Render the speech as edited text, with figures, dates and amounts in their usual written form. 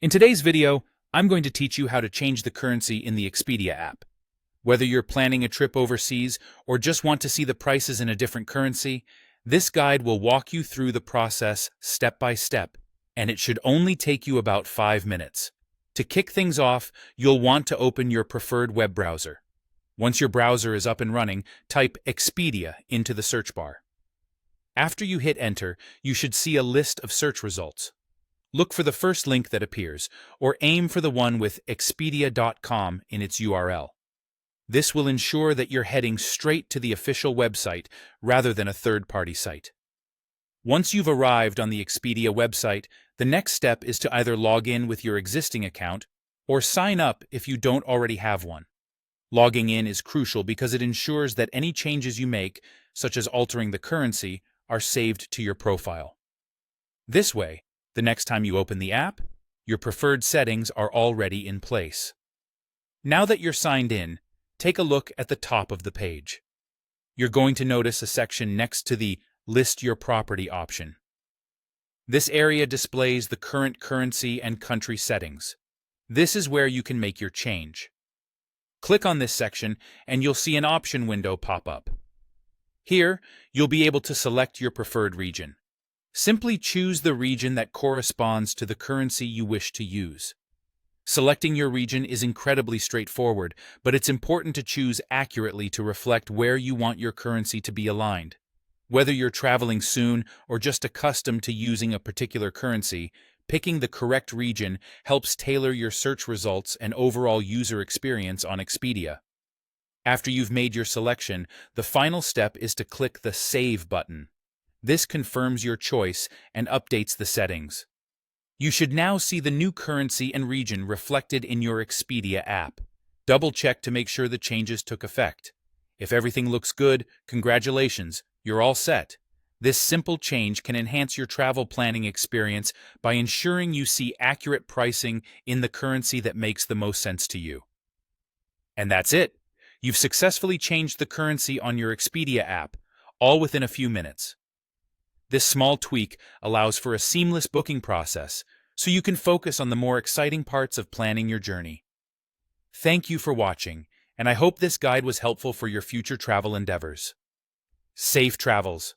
In today's video, I'm going to teach you how to change the currency in the Expedia app. Whether you're planning a trip overseas or just want to see the prices in a different currency, this guide will walk you through the process step by step, and it should only take you about 5 minutes. To kick things off, you'll want to open your preferred web browser. Once your browser is up and running, type Expedia into the search bar. After you hit enter, you should see a list of search results. Look for the first link that appears, or aim for the one with expedia.com in its URL. This will ensure that you're heading straight to the official website rather than a third-party site. Once you've arrived on the Expedia website, the next step is to either log in with your existing account or sign up if you don't already have one. Logging in is crucial because it ensures that any changes you make, such as altering the currency, are saved to your profile. This way, the next time you open the app, your preferred settings are already in place. Now that you're signed in, take a look at the top of the page. You're going to notice a section next to the List Your Property option. This area displays the current currency and country settings. This is where you can make your change. Click on this section and you'll see an option window pop up. Here, you'll be able to select your preferred region. Simply choose the region that corresponds to the currency you wish to use. Selecting your region is incredibly straightforward, but it's important to choose accurately to reflect where you want your currency to be aligned. Whether you're traveling soon or just accustomed to using a particular currency, picking the correct region helps tailor your search results and overall user experience on Expedia. After you've made your selection, the final step is to click the Save button. This confirms your choice and updates the settings. You should now see the new currency and region reflected in your Expedia app. Double-check to make sure the changes took effect. If everything looks good, congratulations, you're all set. This simple change can enhance your travel planning experience by ensuring you see accurate pricing in the currency that makes the most sense to you. And that's it. You've successfully changed the currency on your Expedia app, all within a few minutes. This small tweak allows for a seamless booking process, so you can focus on the more exciting parts of planning your journey. Thank you for watching, and I hope this guide was helpful for your future travel endeavors. Safe travels!